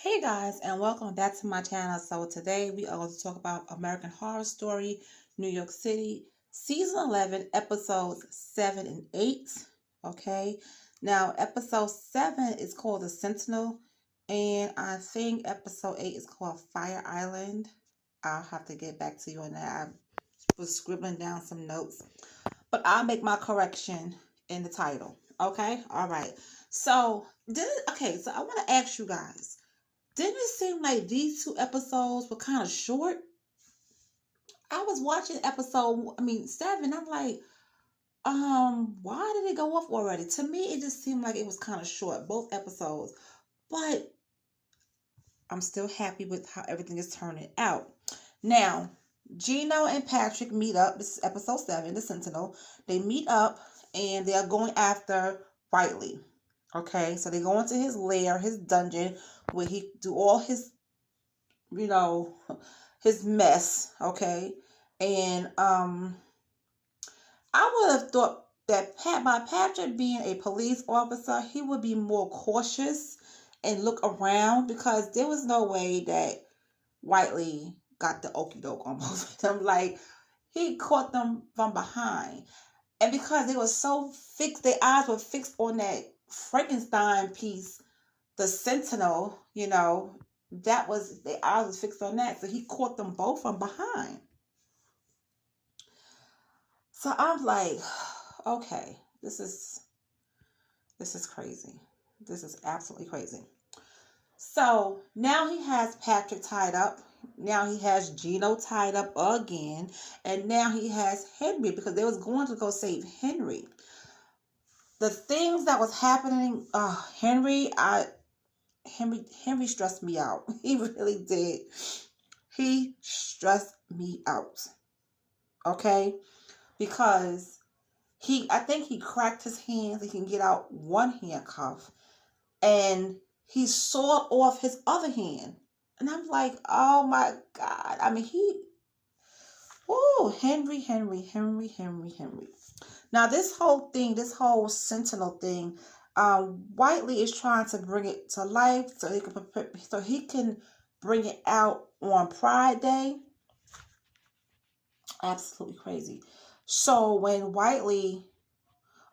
Hey guys, and welcome back to my channel. So today we are going to talk about American Horror Story, New York City, season 11, episodes 7 and 8. Okay, now episode 7 is called The Sentinel, and I think episode 8 is called Fire Island. I'll have to get back to you on that. I was scribbling down some notes, but I'll make my correction in the title. Okay, all right. So, so I want to ask you guys, didn't it seem like these two episodes were kind of short? I was watching episode 7. I'm like, why did it go off already? To me, it just seemed like it was kind of short, both episodes. But I'm still happy with how everything is turning out. Now, Gino and Patrick meet up. This is episode 7, The Sentinel. They meet up and they are going after Whiteley. Okay, so they go into his lair, his dungeon, where he do all his, you know, his mess. Okay, and I would have thought that by Patrick being a police officer, he would be more cautious and look around, because there was no way that Whiteley got the okie doke on both of them. Like, he caught them from behind, and because they were so fixed, their eyes were fixed on that Frankenstein piece, the Sentinel, that was, their eyes was fixed on that. So he caught them both from behind. So I'm like, okay, this is crazy. This is absolutely crazy. So now he has Patrick tied up. Now he has Gino tied up again. And now he has Henry, because they was going to go save Henry. The things that was happening, Henry stressed me out. He really did. He stressed me out. Okay? Because I think he cracked his hands. He can get out one handcuff, and he sawed off his other hand. And I'm like, oh my God. I mean, Henry. Now, this whole Sentinel thing, Whiteley is trying to bring it to life so he can bring it out on Pride Day. Absolutely crazy. So when Whiteley,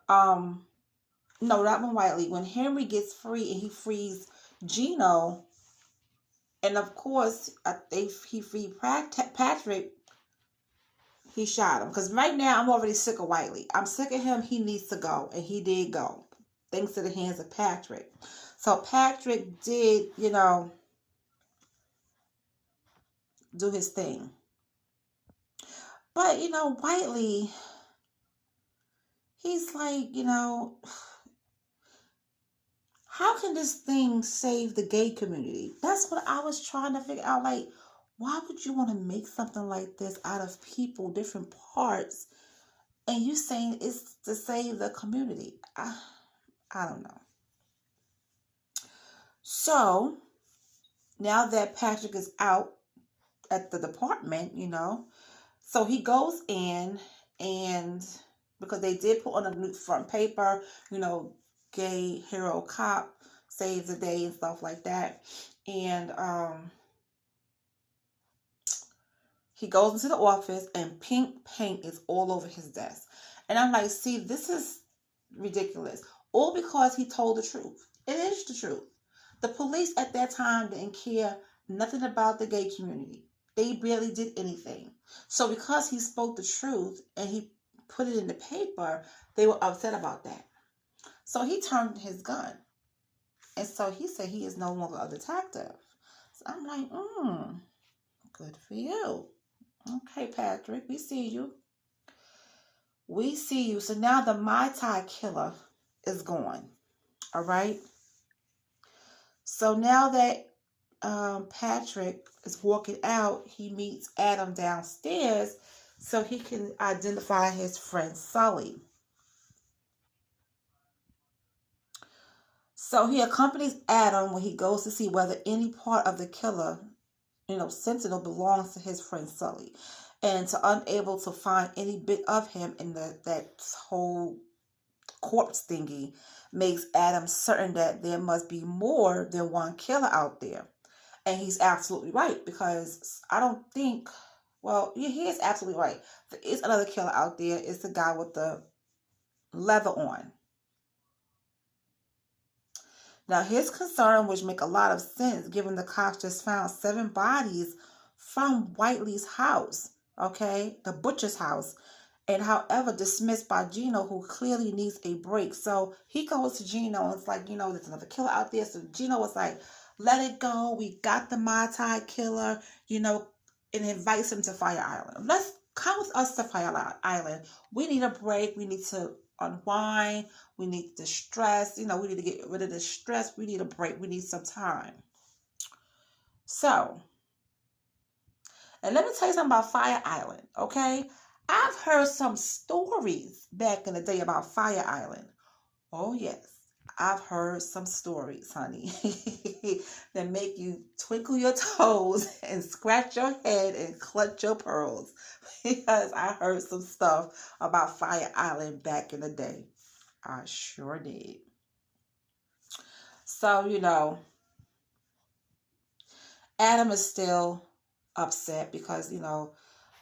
no, not when Whiteley, when Henry gets free and he frees Gino, and of course, he freed Patrick, he shot him. Because right now, I'm already sick of Whiteley. I'm sick of him. He needs to go. And he did go, thanks to the hands of Patrick. So Patrick did, do his thing. But, Whiteley, he's like, how can this thing save the gay community? That's what I was trying to figure out. Like, why would you want to make something like this out of people, different parts, and you saying it's to save the community? I don't know. So, now that Patrick is out at the department, so he goes in, and because they did put on a new front paper, gay hero cop saves the day and stuff like that. And he goes into the office and pink paint is all over his desk. And I'm like, see, this is ridiculous. All because he told the truth. It is the truth. The police at that time didn't care nothing about the gay community. They barely did anything. So because he spoke the truth and he put it in the paper, they were upset about that. So he turned his gun. And so he said he is no longer a detective. So I'm like, good for you. Okay, Patrick, we see you. We see you. So now the Mai Tai killer is gone. All right. So now that Patrick is walking out, he meets Adam downstairs so he can identify his friend Sully. So he accompanies Adam when he goes to see whether any part of the killer, Sentinel, belongs to his friend Sully. And unable to find any bit of him in that whole corpse thingy makes Adam certain that there must be more than one killer out there. And he's absolutely right, because I don't think, well, yeah, he is absolutely right. There is another killer out there. It's the guy with the leather on. Now, his concern, which make a lot of sense, given the cops just found 7 bodies from Whiteley's house, okay, the butcher's house, and however dismissed by Gino, who clearly needs a break. So he goes to Gino and it's like, there's another killer out there. So Gino was like, let it go. We got the Mai Tai killer, and invites him to Fire Island. Let's come with us to Fire Island. We need a break. We need to unwind. We need the stress. We need to get rid of the stress. We need a break. We need some time. So, and let me tell you something about Fire Island, okay? I've heard some stories back in the day about Fire Island. Oh, yes. I've heard some stories, honey, that make you twinkle your toes and scratch your head and clutch your pearls, because I heard some stuff about Fire Island back in the day. I sure did. So, Adam is still upset because,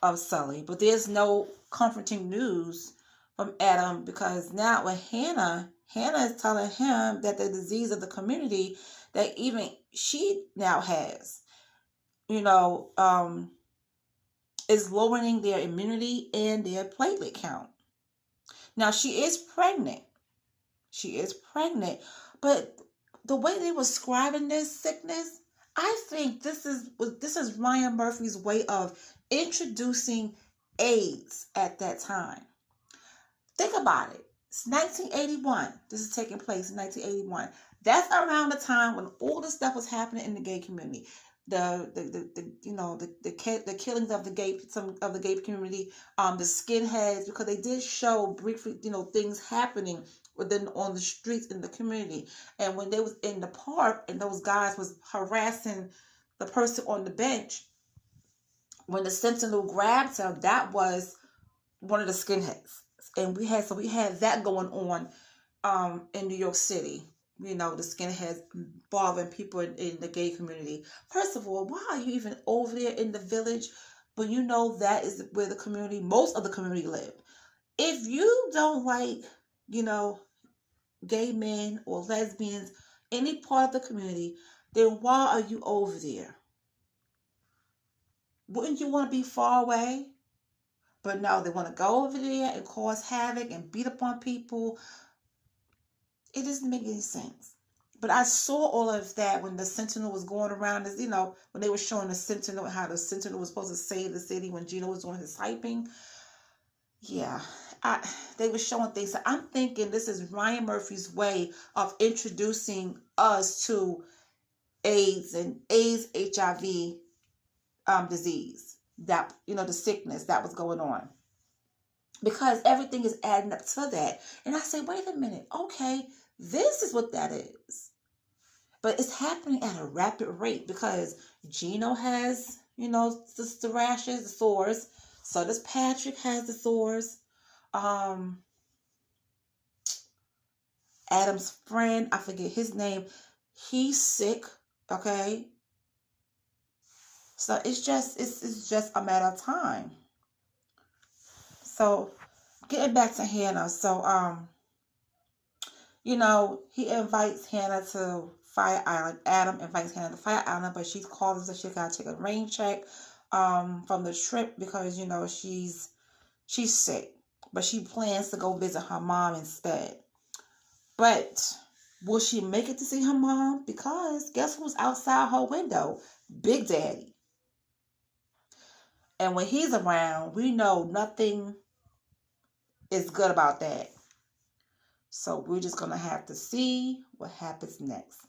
of Sully, but there's no comforting news from Adam, because now with Hannah is telling him that the disease of the community that even she now has, is lowering their immunity and their platelet count. Now she is pregnant. But the way they were describing this sickness, I think this is Ryan Murphy's way of introducing AIDS at that time. Think about it. It's 1981. This is taking place in 1981. That's around the time when all this stuff was happening in the gay community. The killings of the gay, some of the gay community, the skinheads, because they did show briefly, things happening on the streets in the community. And when they was in the park and those guys was harassing the person on the bench, when the Sentinel grabbed him, that was one of the skinheads. And we had that going on in New York City. The skinheads bothering people in the gay community. First of all, why are you even over there in the village when you know that is where the community, most of the community live? If you don't like, gay men or lesbians, any part of the community, then why are you over there? Wouldn't you want to be far away? But no, they want to go over there and cause havoc and beat up on people. It doesn't make any sense. But I saw all of that when the Sentinel was going around, when they were showing the Sentinel, how the Sentinel was supposed to save the city when Gino was doing his hyping. Yeah, they were showing things. So I'm thinking this is Ryan Murphy's way of introducing us to AIDS and HIV disease, that, the sickness that was going on. Because everything is adding up to that. And I say, wait a minute, okay, this is what that is. But it's happening at a rapid rate, because Gino has, the rashes, the sores. So does Patrick has the sores. Adam's friend, I forget his name, he's sick, okay? So it's just a matter of time. So getting back to Hannah, so he invites Hannah to Fire Island. Adam invites Hannah to Fire Island, but she's calling so she gotta take a rain check from the trip, because she's sick. But she plans to go visit her mom instead. But will she make it to see her mom? Because guess who's outside her window? Big Daddy. And when he's around, we know nothing is good about that. So we're just going to have to see what happens next.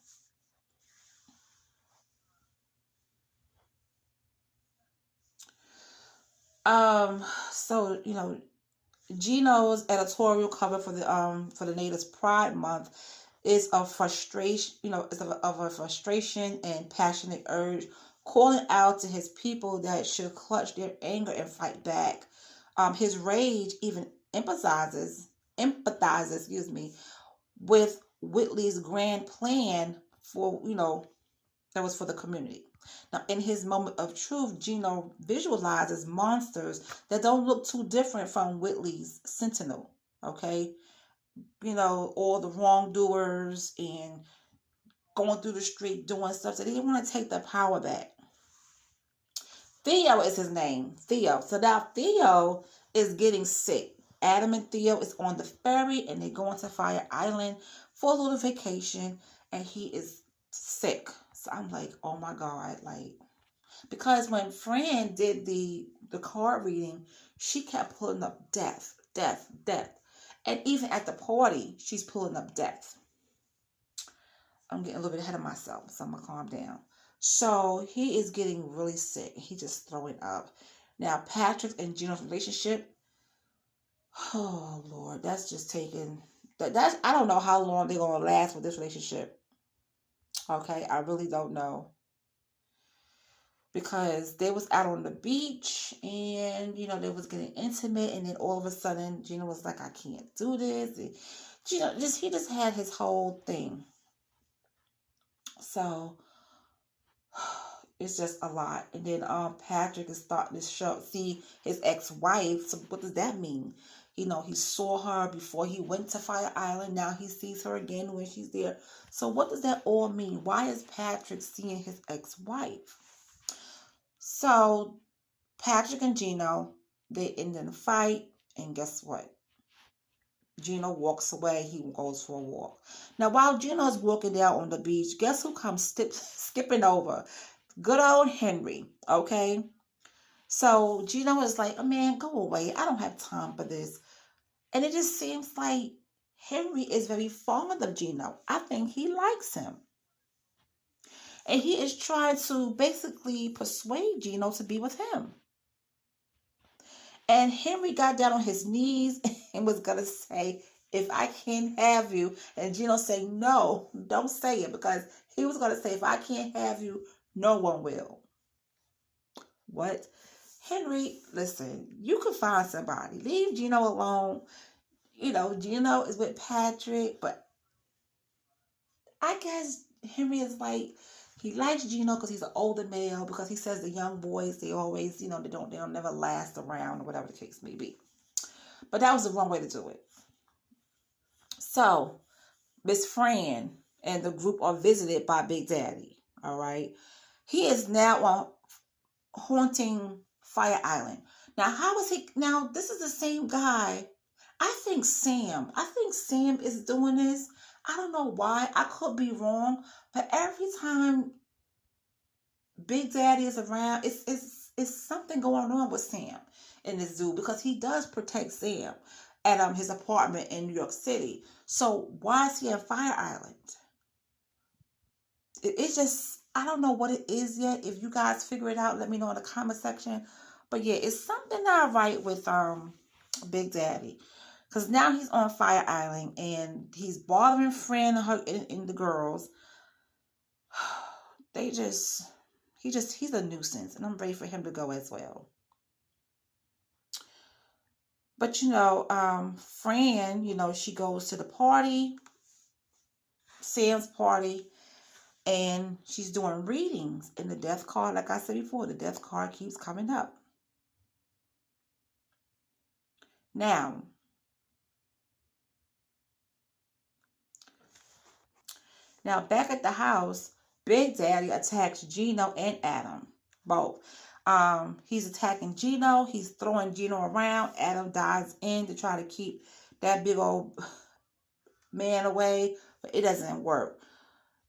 So, Gino's editorial cover for the Natives Pride Month is of frustration, of a frustration and passionate urge, calling out to his people that should clutch their anger and fight back. His rage even empathizes, with Whitley's grand plan for, That was for the community. Now, in his moment of truth, Gino visualizes monsters that don't look too different from Whitley's Sentinel. Okay, all the wrongdoers and going through the street doing stuff. So they didn't want to take the power back. Theo is his name. Theo. So now Theo is getting sick. Adam and Theo is on the ferry and they're going to Fire Island for a little vacation, and he is sick. So I'm like, oh my God, like, because when Fran did the card reading, she kept pulling up death, death, death. And even at the party, she's pulling up death. I'm getting a little bit ahead of myself, so I'm going to calm down. So he is getting really sick. He's just throwing up. Now, Patrick and Gino's relationship, oh, Lord, that's just taking... I don't know how long they're going to last with this relationship. Okay, I really don't know. Because they was out on the beach and, they was getting intimate, and then all of a sudden, Gino was like, I can't do this. And Gino, he just had his whole thing. So, it's just a lot. And then Patrick is starting to see his ex-wife. So what does that mean? He saw her before he went to Fire Island. Now he sees her again when she's there. So what does that all mean? Why is Patrick seeing his ex-wife? So Patrick and Gino, they end in a fight. And guess what? Gino walks away. He goes for a walk. Now, while Gino's walking down on the beach, guess who comes skipping over? Good old Henry, okay? So Gino is like, oh, man, go away. I don't have time for this. And it just seems like Henry is very fond of Gino. I think he likes him. And he is trying to basically persuade Gino to be with him. And Henry got down on his knees and was going to say, if I can't have you. And Gino said, no, don't say it. Because he was going to say, if I can't have you, no one will. What? Henry, listen, you can find somebody. Leave Gino alone. Gino is with Patrick. But I guess Henry is like, he likes Gino because he's an older male, because he says the young boys, they always, they don't never last around, or whatever the case may be. But that was the wrong way to do it. So, Miss Fran and the group are visited by Big Daddy, all right? He is now haunting Fire Island. Now, how is he? Now, this is the same guy. I think Sam is doing this. I don't know why. I could be wrong. But every time Big Daddy is around, it's something going on with Sam in this zoo, because he does protect Sam at his apartment in New York City. So why is he on Fire Island? It's just, I don't know what it is yet. If you guys figure it out, let me know in the comment section. But yeah, it's something not right with Big Daddy. Because now he's on Fire Island and he's bothering Fran and her and the girls. He's a nuisance, and I'm ready for him to go as well. But Fran, she goes to the party, Sam's party, and she's doing readings. And the death card, like I said before, the death card keeps coming up. Now, back at the house, Big Daddy attacks Gino and Adam, both. He's attacking Gino. He's throwing Gino around. Adam dives in to try to keep that big old man away, but it doesn't work.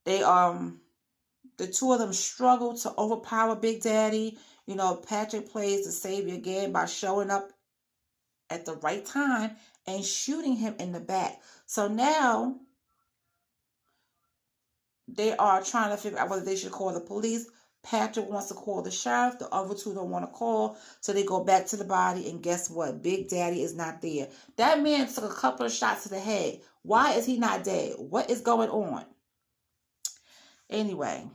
They the two of them struggle to overpower Big Daddy. Patrick plays the savior again by showing up at the right time and shooting him in the back. So now they are trying to figure out whether they should call the police. Patrick wants to call the sheriff. The other two don't want to call. So they go back to the body, and guess what? Big Daddy is not there. That man took a couple of shots to the head. Why is he not dead? What is going on? Anyway,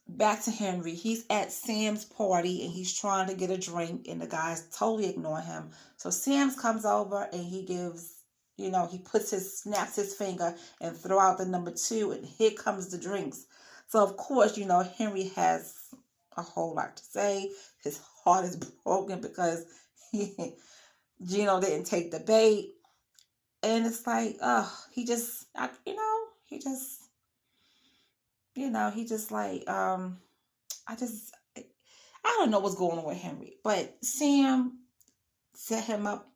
back to Henry. He's at Sam's party, and he's trying to get a drink, and the guys totally ignore him. So Sam comes over, and he gives he snaps his finger and throw out the number 2, and here comes the drinks. So of course, Henry has a whole lot to say. His heart is broken because Gino didn't take the bait. And it's like, he just, he just like, I don't know what's going on with Henry. But Sam set him up,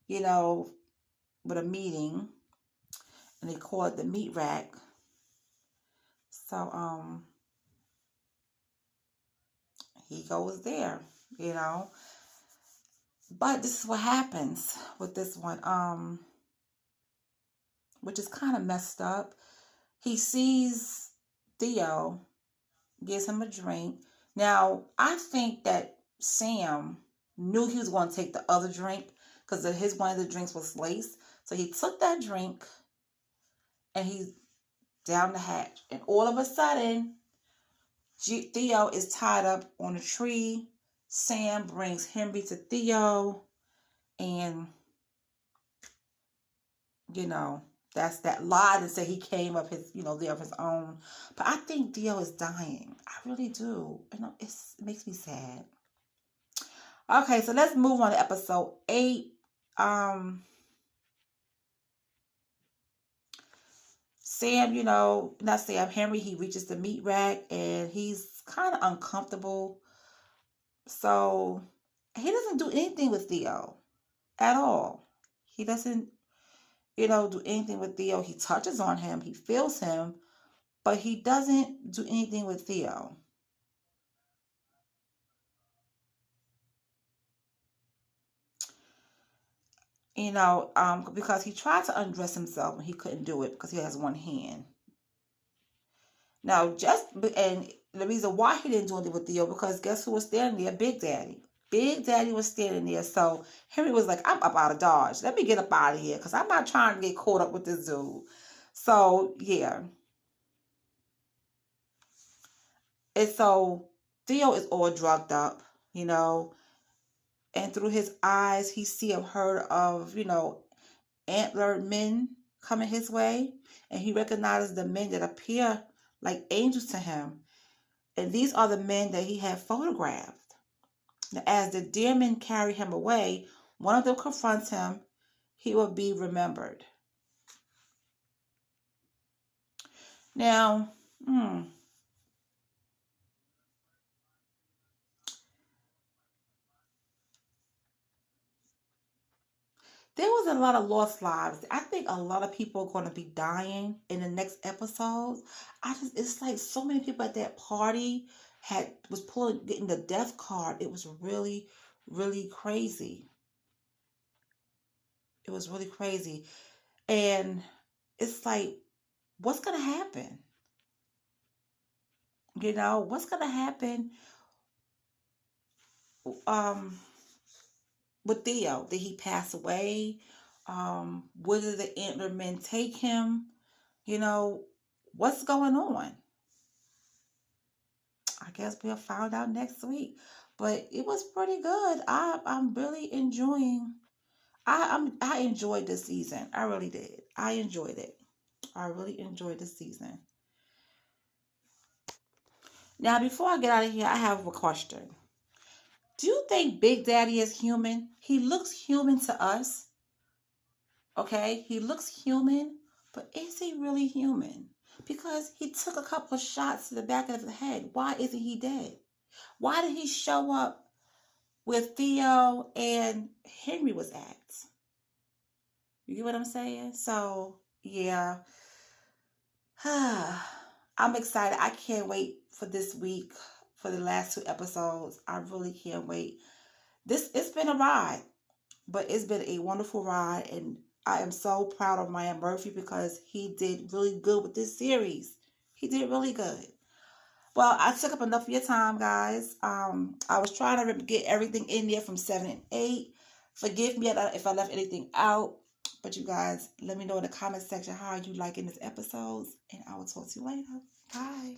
with a meeting, and they call it the meat rack. So, he goes there, But this is what happens with this one, which is kind of messed up. He sees Theo, gives him a drink. Now, I think that Sam knew he was going to take the other drink because one of the drinks was laced. So he took that drink and he's down the hatch. And all of a sudden, Theo is tied up on a tree. Sam brings Henry to Theo, and that's that lie to say he came up his there of his own. But I think Theo is dying. I really do. It makes me sad. Okay, so let's move on to episode 8. Sam, not Sam, Henry, he reaches the meat rack and he's kind of uncomfortable. So he doesn't do anything with Theo at all. He doesn't, do anything with Theo. He touches on him, he feels him, but he doesn't do anything with Theo. Because he tried to undress himself and he couldn't do it because he has one hand. Now, and the reason why he didn't do anything with Theo, because guess who was standing there? Big Daddy. Big Daddy was standing there. So Henry was like, I'm up out of Dodge. Let me get up out of here because I'm not trying to get caught up with this dude. So, yeah. And so Theo is all drugged up, and through his eyes, he see a herd of, antlered men coming his way. And he recognizes the men that appear like angels to him. And these are the men that he had photographed. Now, as the dear men carry him away, one of them confronts him. He will be remembered. Now, there was a lot of lost lives. I think a lot of people are going to be dying in the next episodes. It's like so many people at that party getting the death card. It was really, really crazy. It was really crazy. And it's like, what's going to happen? What's going to happen with Theo? Did he pass away? Where did the antler men take him? What's going on? I guess we'll find out next week. But it was pretty good. I'm really enjoying. I enjoyed this season. I really did. I enjoyed it. I really enjoyed this season. Now, before I get out of here, I have a question. Do you think Big Daddy is human? He looks human to us. Okay? He looks human, but is he really human? Because he took a couple of shots to the back of the head. Why isn't he dead? Why did he show up with Theo and Henry was at? You get what I'm saying? So, yeah. I'm excited. I can't wait for this week, for the last 2 episodes. I really can't wait. It's been a ride, but it's been a wonderful ride, and I am so proud of Ryan Murphy because he did really good with this series. He did really good. Well, I took up enough of your time, guys. I was trying to get everything in there from 7 and 8. Forgive me if I left anything out. But you guys, let me know in the comment section how you liking this episodes, and I will talk to you later. Bye.